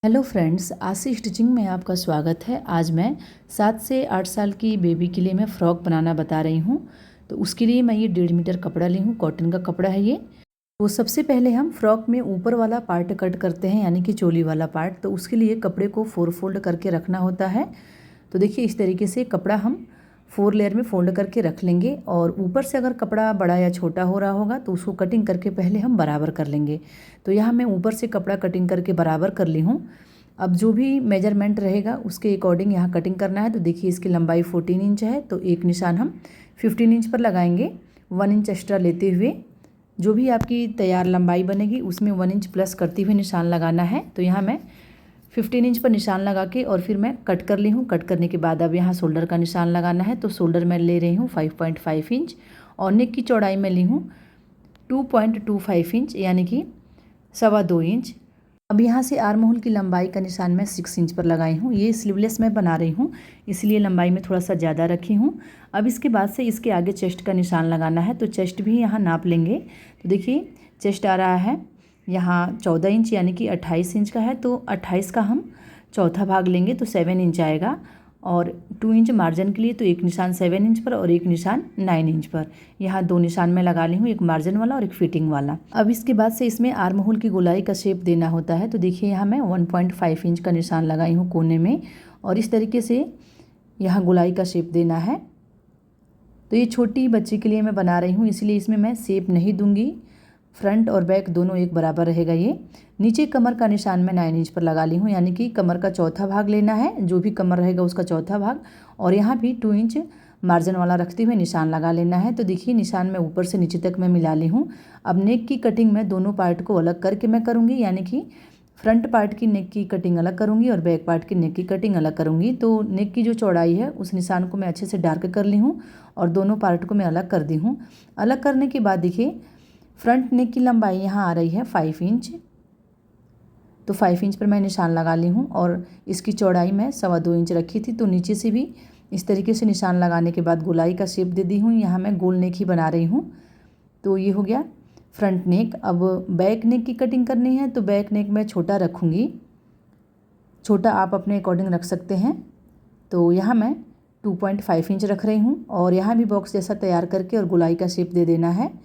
Hello friends, आशी stitching में आपका स्वागत है। आज मैं 7 से 8 साल की बेबी के लिए मैं फ़्रॉक बनाना बता रही हूँ। तो उसके लिए मैं ये 1.5 मीटर कपड़ा ली हूँ, कॉटन का कपड़ा है ये। तो सबसे पहले हम फ्रॉक में ऊपर वाला पार्ट कट करते हैं, यानी कि चोली वाला पार्ट। तो उसके लिए कपड़े को 4 फोल्ड करके रखना होता है। तो देखिए इस तरीके से कपड़ा हम 4 लेयर में फोल्ड करके रख लेंगे। और ऊपर से अगर कपड़ा बड़ा या छोटा हो रहा होगा तो उसको कटिंग करके पहले हम बराबर कर लेंगे। तो यहाँ मैं ऊपर से कपड़ा कटिंग करके बराबर कर ली हूँ। अब जो भी मेजरमेंट रहेगा उसके अकॉर्डिंग यहाँ कटिंग करना है। तो देखिए इसकी लंबाई 14 इंच है, तो एक निशान हम 15 इंच पर लगाएंगे। 1 इंच एक्स्ट्रा लेते हुए जो भी आपकी तैयार लंबाई बनेगी उसमें 1 इंच प्लस करते हुए निशान लगाना है। तो यहाँ मैं 15 इंच पर निशान लगा के और फिर मैं कट कर ली हूँ। कट करने के बाद अब यहाँ शोल्डर का निशान लगाना है। तो शोल्डर मैं ले रही हूँ 5.5 इंच और नेक की चौड़ाई में ली हूँ 2.25 इंच, यानी कि 2.25 इंच। अब यहाँ से आर्म होल की लंबाई का निशान मैं 6 इंच पर लगाई हूँ। ये स्लीवलेस मैं बना रही हूँ, इसलिए लंबाई में थोड़ा सा ज़्यादा रखी हूँ। अब इसके बाद से इसके आगे चेस्ट का निशान लगाना है। तो चेस्ट भी यहाँ नाप लेंगे। तो देखिए चेस्ट आ रहा है यहाँ 14 इंच, यानी कि 28 इंच का है। तो 28 का हम चौथा भाग लेंगे तो 7 इंच आएगा। और 2 इंच मार्जिन के लिए तो एक निशान 7 इंच पर और एक निशान 9 इंच पर। यहाँ 2 निशान मैं लगा ली हूँ, एक मार्जिन वाला और एक फिटिंग वाला। अब इसके बाद से इसमें आर्म होल की गोलाई का शेप देना होता है। तो देखिए यहाँ मैं 1.5 इंच का निशान लगाई हूँ कोने में, और इस तरीके से यहाँ गोलाई का शेप देना है। तो ये छोटी बच्ची के लिए मैं बना रही हूँ, इसलिए इसमें मैं शेप नहीं दूंगी। फ्रंट और बैक दोनों एक बराबर रहेगा। ये नीचे कमर का निशान मैं 9 इंच पर लगा ली हूँ, यानी कि कमर का चौथा भाग लेना है। जो भी कमर रहेगा उसका चौथा भाग, और यहाँ भी 2 इंच मार्जिन वाला रखते हुए निशान लगा लेना है। तो देखिए निशान में ऊपर से नीचे तक मैं मिला ली हूँ। अब नेक की कटिंग मैं दोनों पार्ट को अलग करके मैं करूँगी, यानी कि फ्रंट पार्ट की नेक की कटिंग अलग करूँगी और बैक पार्ट की नेक की कटिंग अलग करूँगी। तो नेक की जो चौड़ाई है उस निशान को मैं अच्छे से डार्क कर ली हूँ और दोनों पार्ट को मैं अलग कर दी हूँ। अलग करने के बाद देखिए फ्रंट नेक की लंबाई यहाँ आ रही है 5 इंच। तो 5 इंच पर मैं निशान लगा ली हूँ और इसकी चौड़ाई मैं 2.25 इंच रखी थी। तो नीचे से भी इस तरीके से निशान लगाने के बाद गोलाई का शेप दे दी हूँ। यहाँ मैं गोल नेक ही बना रही हूँ। तो ये हो गया फ्रंट नेक। अब बैक नेक की कटिंग करनी है, तो बैक नेक मैं छोटा रखूँगी। छोटा आप अपने अकॉर्डिंग रख सकते हैं। तो यहाँ मैं 2.5 इंच रख रही हूँ और यहाँ भी बॉक्स जैसा तैयार करके और गोलाई का शेप दे देना है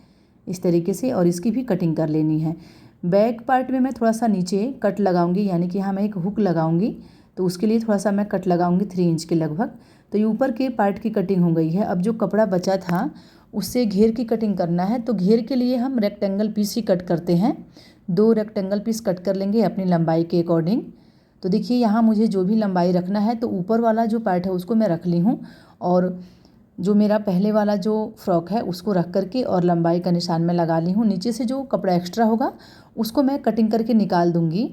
इस तरीके से, और इसकी भी कटिंग कर लेनी है। बैक पार्ट में मैं थोड़ा सा नीचे कट लगाऊंगी, यानी कि यहाँ मैं एक हुक लगाऊंगी। तो उसके लिए थोड़ा सा मैं कट लगाऊंगी 3 इंच के लगभग। तो ये ऊपर के पार्ट की कटिंग हो गई है। अब जो कपड़ा बचा था उससे घेर की कटिंग करना है। तो घेर के लिए हम रेक्टेंगल पीस ही कट करते हैं। 2 रेक्टेंगल पीस कट कर लेंगे अपनी लंबाई के अकॉर्डिंग। तो देखिए यहाँ मुझे जो भी लंबाई रखना है, तो ऊपर वाला जो पार्ट है उसको मैं रख ली हूँ, और जो मेरा पहले वाला जो फ्रॉक है उसको रख करके और लंबाई का निशान में लगा ली हूँ। नीचे से जो कपड़ा एक्स्ट्रा होगा उसको मैं कटिंग करके निकाल दूँगी।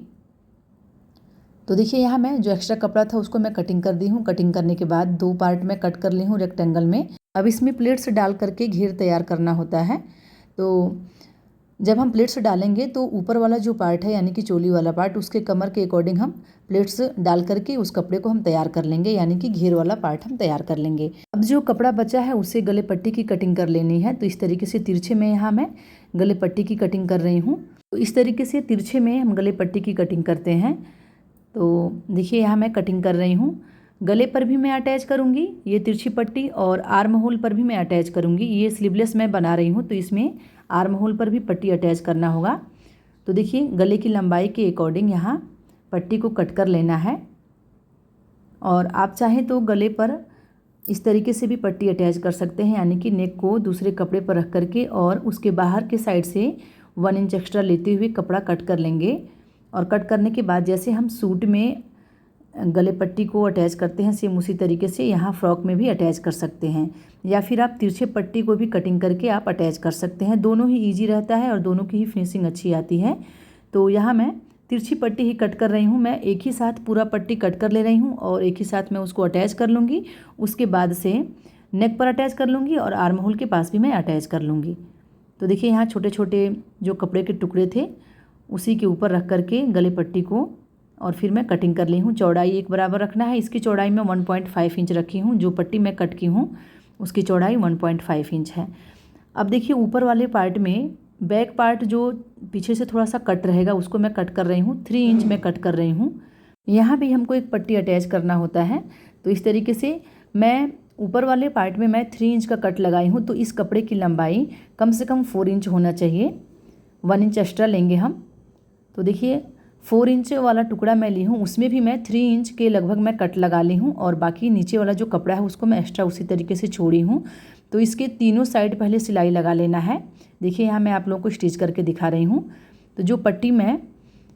तो देखिए यहाँ मैं जो एक्स्ट्रा कपड़ा था उसको मैं कटिंग कर दी हूँ। कटिंग करने के बाद 2 पार्ट में कट कर ली हूँ रेक्टेंगल में। अब इसमें प्लेट्स डाल करके घेर तैयार करना होता है। तो जब हम प्लेट्स डालेंगे तो ऊपर वाला जो पार्ट है, यानी कि चोली वाला पार्ट, उसके कमर के अकॉर्डिंग हम प्लेट्स डाल करके उस कपड़े को हम तैयार कर लेंगे, यानी कि घेर वाला पार्ट हम तैयार कर लेंगे। अब जो कपड़ा बचा है उससे गले पट्टी की कटिंग कर लेनी है। तो इस तरीके से तिरछे में यहाँ मैं गले पट्टी की कटिंग कर रही हूँ। तो इस तरीके से तिरछे में हम गले पट्टी की कटिंग करते हैं। तो देखिए यहाँ मैं कटिंग कर रही हूँ। गले पर भी मैं अटैच करूँगी ये तिरछी पट्टी, और आर्म होल पर भी मैं अटैच करूँगी। ये स्लीवलेस मैं बना रही हूँ तो इसमें आर्म होल पर भी पट्टी अटैच करना होगा। तो देखिए गले की लंबाई के अकॉर्डिंग यहाँ पट्टी को कट कर लेना है, और आप चाहें तो गले पर इस तरीके से भी पट्टी अटैच कर सकते हैं, यानी कि नेक को दूसरे कपड़े पर रख करके और उसके बाहर के साइड से 1 इंच एक्स्ट्रा लेते हुए कपड़ा कट कर लेंगे। और कट करने के बाद जैसे हम सूट में गले पट्टी को अटैच करते हैं, सेम उसी तरीके से यहाँ फ्रॉक में भी अटैच कर सकते हैं, या फिर आप तिरछे पट्टी को भी कटिंग करके आप अटैच कर सकते हैं। दोनों ही इजी रहता है और दोनों की ही फिनिशिंग अच्छी आती है। तो यहाँ मैं तिरछी पट्टी ही कट कर रही हूँ। मैं एक ही साथ पूरा पट्टी कट कर ले रही हूँ और एक ही साथ मैं उसको अटैच कर लूँगी। उसके बाद से नेक पर अटैच कर लूँगी और आर्म होल के पास भी मैं अटैच कर लूँगी। तो देखिए यहाँ छोटे छोटे जो कपड़े के टुकड़े थे उसी के ऊपर रख करके गले पट्टी को और फिर मैं कटिंग कर ली हूँ। चौड़ाई एक बराबर रखना है। इसकी चौड़ाई मैं 1.5 इंच रखी हूँ। जो पट्टी मैं कट की हूँ उसकी चौड़ाई 1.5 इंच है। अब देखिए ऊपर वाले पार्ट में बैक पार्ट जो पीछे से थोड़ा सा कट रहेगा उसको मैं कट कर रही हूँ। 3 इंच में कट कर रही हूँ। यहाँ भी हमको एक पट्टी अटैच करना होता है। तो इस तरीके से मैं ऊपर वाले पार्ट में मैं 3 इंच का कट लगाई हूँ। तो इस कपड़े की लंबाई कम से कम 4 इंच होना चाहिए, 1 इंच एक्स्ट्रा लेंगे हम। तो देखिए 4 इंच वाला टुकड़ा मैं ली हूँ, उसमें भी मैं 3 इंच के लगभग मैं कट लगा ली हूँ और बाकी नीचे वाला जो कपड़ा है उसको मैं एक्स्ट्रा उसी तरीके से छोड़ी हूँ। तो इसके तीनों साइड पहले सिलाई लगा लेना है। देखिए यहाँ मैं आप लोगों को स्टिच करके दिखा रही हूँ। तो जो पट्टी मैं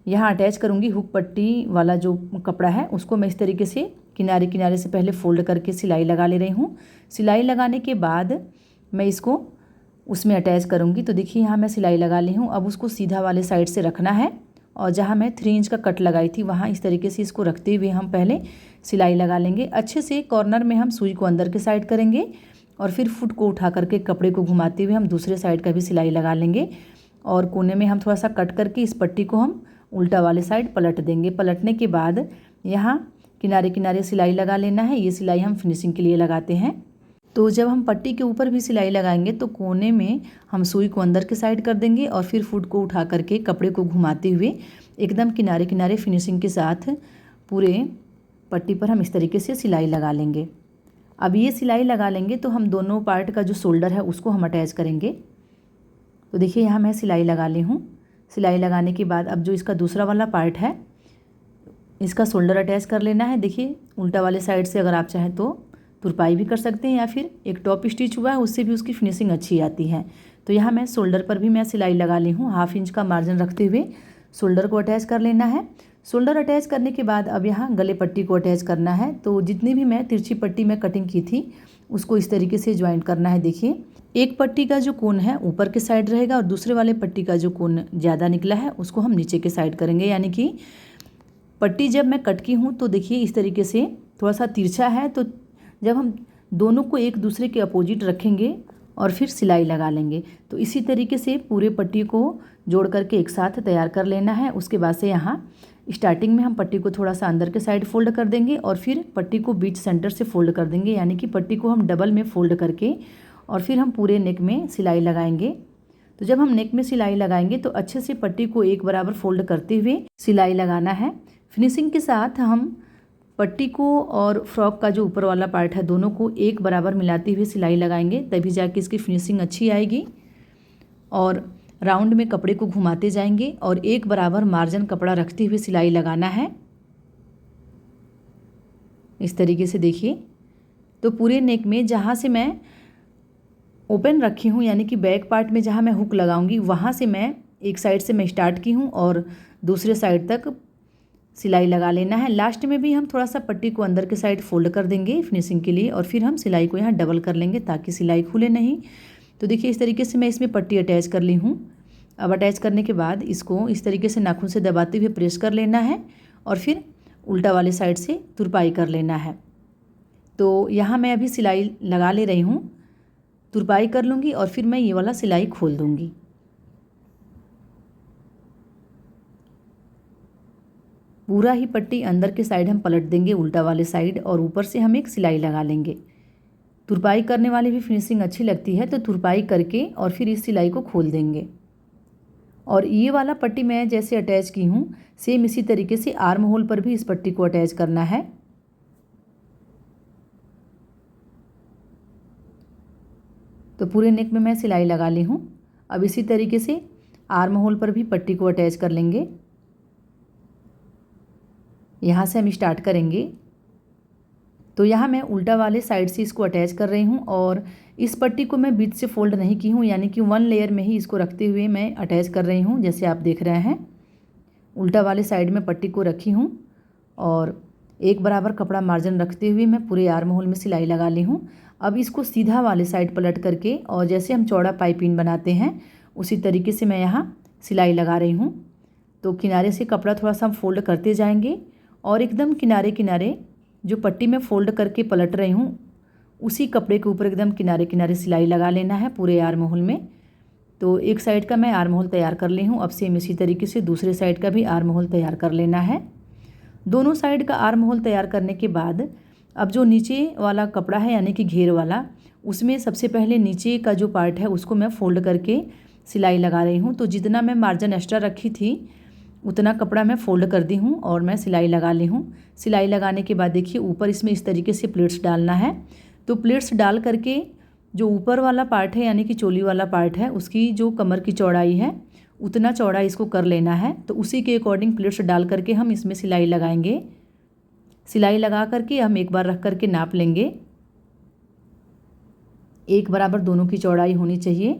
यहाँ अटैच करूँगी, हुक पट्टी वाला जो कपड़ा है उसको मैं इस तरीके से किनारे किनारे से पहले फोल्ड करके सिलाई लगा ले रही हूँ। सिलाई लगाने के बाद मैं इसको उसमें अटैच करूँगी। तो देखिए यहाँ मैं सिलाई लगा ली हूँ। अब उसको सीधा वाले साइड से रखना है और जहाँ मैं 3 इंच का कट लगाई थी वहाँ इस तरीके से इसको रखते हुए हम पहले सिलाई लगा लेंगे। अच्छे से कॉर्नर में हम सुई को अंदर के साइड करेंगे और फिर फुट को उठा करके कपड़े को घुमाते हुए हम दूसरे साइड का भी सिलाई लगा लेंगे और कोने में हम थोड़ा सा कट करके इस पट्टी को हम उल्टा वाले साइड पलट देंगे। पलटने के बाद यहाँ किनारे किनारे सिलाई लगा लेना है। ये सिलाई हम फिनिशिंग के लिए लगाते हैं। तो जब हम पट्टी के ऊपर भी सिलाई लगाएंगे तो कोने में हम सुई को अंदर के साइड कर देंगे और फिर फुट को उठा करके कपड़े को घुमाते हुए एकदम किनारे किनारे फिनिशिंग के साथ पूरे पट्टी पर हम इस तरीके से सिलाई लगा लेंगे। अब ये सिलाई लगा लेंगे तो हम दोनों पार्ट का जो शोल्डर है उसको हम अटैच करेंगे। तो देखिए यहाँ मैं सिलाई लगा ली हूँ। सिलाई लगाने के बाद अब जो इसका दूसरा वाला पार्ट है इसका शोल्डर अटैच कर लेना है। देखिए उल्टा वाले साइड से अगर आप चाहें तो तुरपाई भी कर सकते हैं या फिर एक टॉप स्टिच हुआ है उससे भी उसकी फिनिशिंग अच्छी आती है। तो यहाँ मैं शोल्डर पर भी मैं सिलाई लगा ली हूँ। 1/2 इंच का मार्जिन रखते हुए शोल्डर को अटैच कर लेना है। शोल्डर अटैच करने के बाद अब यहाँ गले पट्टी को अटैच करना है। तो जितनी भी मैं तिरछी पट्टी में कटिंग की थी उसको इस तरीके से ज्वाइंट करना है। देखिए एक पट्टी का जो कोन है ऊपर के साइड रहेगा और दूसरे वाले पट्टी का जो कोन ज़्यादा निकला है उसको हम नीचे के साइड करेंगे। यानी कि पट्टी जब मैं कट की हूँ तो देखिए इस तरीके से थोड़ा सा तिरछा है। तो जब हम दोनों को एक दूसरे के अपोजिट रखेंगे और फिर सिलाई लगा लेंगे। तो इसी तरीके से पूरे पट्टी को जोड़ करके एक साथ तैयार कर लेना है। उसके बाद से यहाँ स्टार्टिंग में हम पट्टी को थोड़ा सा अंदर के साइड फोल्ड कर देंगे और फिर पट्टी को बीच सेंटर से फोल्ड कर देंगे। यानी कि पट्टी को हम डबल में फोल्ड करके और फिर हम पूरे नेक में सिलाई लगाएंगे। तो जब हम नेक में सिलाई लगाएंगे तो अच्छे से पट्टी को एक बराबर फोल्ड करते हुए सिलाई लगाना है। फिनिशिंग के साथ हम पट्टी को और फ्रॉक का जो ऊपर वाला पार्ट है दोनों को एक बराबर मिलाते हुए सिलाई लगाएंगे, तभी जाके इसकी फिनिशिंग अच्छी आएगी। और राउंड में कपड़े को घुमाते जाएंगे और एक बराबर मार्जिन कपड़ा रखते हुए सिलाई लगाना है इस तरीके से। देखिए तो पूरे नेक में जहाँ से मैं ओपन रखी हूँ यानी कि बैक पार्ट में जहाँ मैं हुक लगाऊंगी वहाँ से मैं एक साइड से मैं स्टार्ट की हूँ और दूसरे साइड तक सिलाई लगा लेना है। लास्ट में भी हम थोड़ा सा पट्टी को अंदर के साइड फोल्ड कर देंगे फिनिशिंग के लिए और फिर हम सिलाई को यहाँ डबल कर लेंगे ताकि सिलाई खुले नहीं। तो देखिए इस तरीके से मैं इसमें पट्टी अटैच कर ली हूँ। अब अटैच करने के बाद इसको इस तरीके से नाखून से दबाते हुए प्रेस कर लेना है और फिर उल्टा वाले साइड से तुरपाई कर लेना है। तो यहाँ मैं अभी सिलाई लगा ले रही हूँ, तुरपाई कर लूँगी और फिर मैं ये वाला सिलाई खोल दूँगी। पूरा ही पट्टी अंदर के साइड हम पलट देंगे उल्टा वाले साइड और ऊपर से हम एक सिलाई लगा लेंगे। तुरपाई करने वाली भी फिनिशिंग अच्छी लगती है तो तुरपाई करके और फिर इस सिलाई को खोल देंगे। और ये वाला पट्टी मैं जैसे अटैच की हूँ सेम इसी तरीके से आर्म होल पर भी इस पट्टी को अटैच करना है। तो पूरे नेक में मैं सिलाई लगा ली हूँ। अब इसी तरीके से आर्म होल पर भी पट्टी को अटैच कर लेंगे। यहाँ से हम स्टार्ट करेंगे। तो यहाँ मैं उल्टा वाले साइड से इसको अटैच कर रही हूँ और इस पट्टी को मैं बीच से फोल्ड नहीं की हूँ, यानी कि 1 लेयर में ही इसको रखते हुए मैं अटैच कर रही हूँ। जैसे आप देख रहे हैं उल्टा वाले साइड में पट्टी को रखी हूँ और एक बराबर कपड़ा मार्जिन रखते हुए मैं पूरे आर्म होल में सिलाई लगा ली हूँ। अब इसको सीधा वाले साइड पलट करके और जैसे हम चौड़ा पाइपिंग बनाते हैं उसी तरीके से मैं यहाँ सिलाई लगा रही हूँ। तो किनारे से कपड़ा थोड़ा सा हम फोल्ड करते जाएंगे और एकदम किनारे किनारे जो पट्टी में फोल्ड करके पलट रही हूँ उसी कपड़े के ऊपर एकदम किनारे किनारे सिलाई लगा लेना है पूरे आर्म होल में। तो एक साइड का मैं आर्म होल तैयार कर ली हूँ। अब सेम इसी तरीके से दूसरे साइड का भी आर्म होल तैयार कर लेना है। दोनों साइड का आर्म होल तैयार करने के बाद अब जो नीचे वाला कपड़ा है यानी कि घेर वाला, उसमें सबसे पहले नीचे का जो पार्ट है उसको मैं फोल्ड करके सिलाई लगा रही हूँ। तो जितना मैं मार्जिन एक्स्ट्रा रखी थी उतना कपड़ा मैं फ़ोल्ड कर दी हूँ और मैं सिलाई लगा ली हूँ। सिलाई लगाने के बाद देखिए ऊपर इसमें इस तरीके से प्लेट्स डालना है। तो प्लेट्स डाल करके जो ऊपर वाला पार्ट है यानी कि चोली वाला पार्ट है उसकी जो कमर की चौड़ाई है उतना चौड़ा इसको कर लेना है। तो उसी के अकॉर्डिंग प्लेट्स डाल करके हम इसमें सिलाई लगाएंगे। सिलाई लगा करके हम एक बार रख करके नाप लेंगे। एक बराबर दोनों की चौड़ाई होनी चाहिए।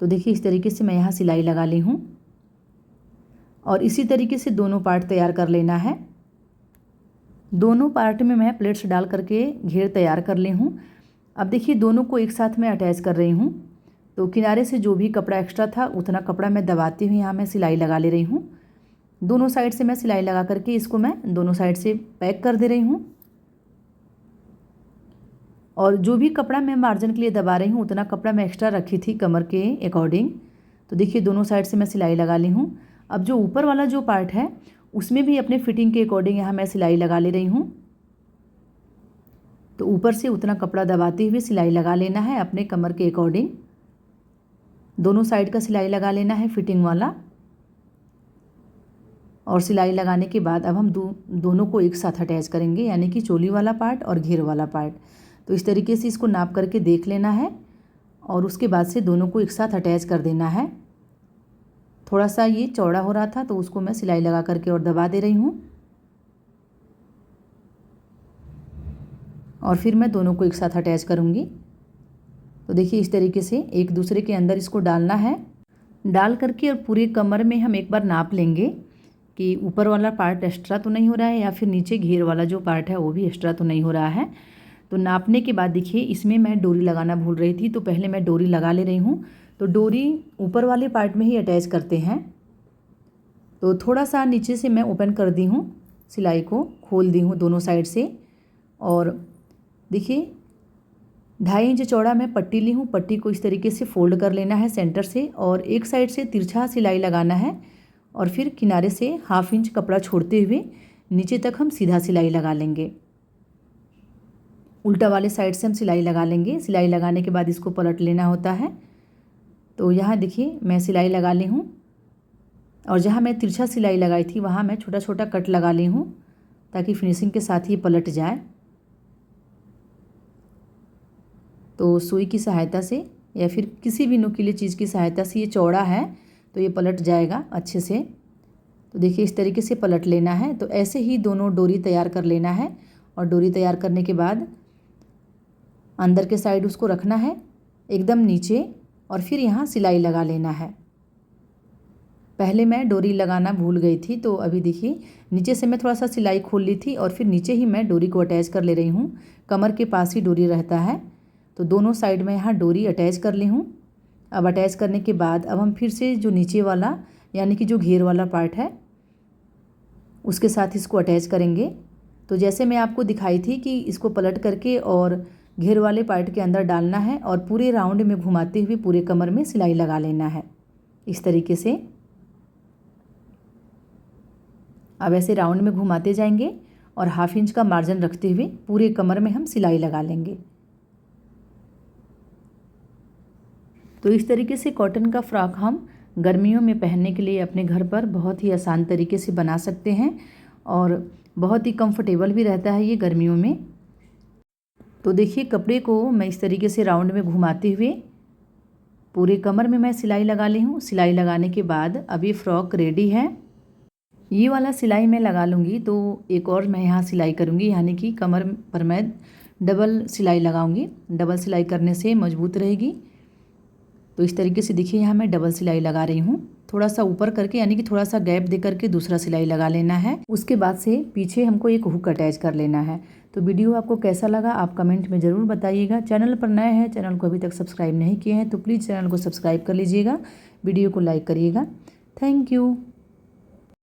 तो देखिए इस तरीके से मैं यहाँ सिलाई लगा ली हूँ और इसी तरीके से दोनों पार्ट तैयार कर लेना है। दोनों पार्ट में मैं प्लेट्स डाल करके घेर तैयार कर ली हूँ। अब देखिए दोनों को एक साथ मैं अटैच कर रही हूँ। तो किनारे से जो भी कपड़ा एक्स्ट्रा था उतना कपड़ा मैं दबाती हुई यहाँ मैं सिलाई लगा ले रही हूँ। दोनों साइड से मैं सिलाई लगा करके इसको मैं दोनों साइड से पैक कर दे रही हूँ। और जो भी कपड़ा मैं मार्जिन के लिए दबा रही हूँ उतना कपड़ा मैं एक्स्ट्रा रखी थी कमर के अकॉर्डिंग। तो देखिए दोनों साइड से मैं सिलाई लगा ली हूँ। अब जो ऊपर वाला जो पार्ट है उसमें भी अपने फिटिंग के अकॉर्डिंग यहाँ मैं सिलाई लगा ले रही हूँ। तो ऊपर से उतना कपड़ा दबाते हुए सिलाई लगा लेना है अपने कमर के अकॉर्डिंग। दोनों साइड का सिलाई लगा लेना है फिटिंग वाला। और सिलाई लगाने के बाद अब हम दोनों को एक साथ अटैच करेंगे यानी कि चोली वाला पार्ट और घेर वाला पार्ट। तो इस तरीके से इसको नाप करके देख लेना है और उसके बाद से दोनों को एक साथ अटैच कर देना है। थोड़ा सा ये चौड़ा हो रहा था तो उसको मैं सिलाई लगा करके और दबा दे रही हूँ और फिर मैं दोनों को एक साथ अटैच करूँगी। तो देखिए इस तरीके से एक दूसरे के अंदर इसको डालना है। डाल करके और पूरे कमर में हम एक बार नाप लेंगे कि ऊपर वाला पार्ट एक्स्ट्रा तो नहीं हो रहा है या फिर नीचे घेर वाला जो पार्ट है वो भी एक्स्ट्रा तो नहीं हो रहा है। तो नापने के बाद देखिए इसमें मैं डोरी लगाना भूल रही थी तो पहले मैं डोरी लगा ले रही हूँ। तो डोरी ऊपर वाले पार्ट में ही अटैच करते हैं। तो थोड़ा सा नीचे से मैं ओपन कर दी हूँ, सिलाई को खोल दी हूँ दोनों साइड से। और देखिए 2.5 इंच चौड़ा मैं पट्टी ली हूँ। पट्टी को इस तरीके से फोल्ड कर लेना है सेंटर से और एक साइड से तिरछा सिलाई लगाना है और फिर किनारे से 1/2 इंच कपड़ा छोड़ते हुए नीचे तक हम सीधा सिलाई लगा लेंगे। उल्टा वाले साइड से हम सिलाई लगा लेंगे। सिलाई लगाने के बाद इसको पलट लेना होता है। तो यहाँ देखिए मैं सिलाई लगा ली हूँ और जहाँ मैं तिरछा सिलाई लगाई थी वहाँ मैं छोटा छोटा कट लगा ली हूँ ताकि फिनिशिंग के साथ ही पलट जाए। तो सुई की सहायता से या फिर किसी भी नुकीली चीज़ की सहायता से, ये चौड़ा है तो ये पलट जाएगा अच्छे से। तो देखिए इस तरीके से पलट लेना है। तो ऐसे ही दोनों डोरी तैयार कर लेना है और डोरी तैयार करने के बाद अंदर के साइड उसको रखना है एकदम नीचे और फिर यहाँ सिलाई लगा लेना है। पहले मैं डोरी लगाना भूल गई थी तो अभी देखिए नीचे से मैं थोड़ा सा सिलाई खोल ली थी और फिर नीचे ही मैं डोरी को अटैच कर ले रही हूँ। कमर के पास ही डोरी रहता है। तो दोनों साइड में यहाँ डोरी अटैच कर ली हूँ। अब अटैच करने के बाद अब हम फिर से जो नीचे वाला यानी कि जो घेर वाला पार्ट है उसके साथ इसको अटैच करेंगे। तो जैसे मैं आपको दिखाई थी कि इसको पलट करके और घेर वाले पार्ट के अंदर डालना है और पूरे राउंड में घुमाते हुए पूरे कमर में सिलाई लगा लेना है इस तरीके से। अब ऐसे राउंड में घुमाते जाएंगे और 1/2 इंच का मार्जिन रखते हुए पूरे कमर में हम सिलाई लगा लेंगे। तो इस तरीके से कॉटन का फ्रॉक हम गर्मियों में पहनने के लिए अपने घर पर बहुत ही आसान तरीके से बना सकते हैं और बहुत ही कंफर्टेबल भी रहता है ये गर्मियों में। तो देखिए कपड़े को मैं इस तरीके से राउंड में घुमाते हुए पूरे कमर में मैं सिलाई लगा ली हूँ। सिलाई लगाने के बाद अब ये फ्रॉक रेडी है। ये वाला सिलाई मैं लगा लूँगी तो एक और मैं यहाँ सिलाई करूँगी यानी कि कमर पर मैं डबल सिलाई लगाऊँगी। डबल सिलाई करने से मजबूत रहेगी। तो इस तरीके से देखिए यहाँ मैं डबल सिलाई लगा रही हूँ। थोड़ा सा ऊपर करके यानी कि थोड़ा सा गैप दे करके दूसरा सिलाई लगा लेना है। उसके बाद से पीछे हमको एक हुक अटैच कर लेना है। तो वीडियो आपको कैसा लगा आप कमेंट में ज़रूर बताइएगा। चैनल पर नए हैं, चैनल को अभी तक सब्सक्राइब नहीं किए हैं तो प्लीज़ चैनल को सब्सक्राइब कर लीजिएगा। वीडियो को लाइक करिएगा। Thank you.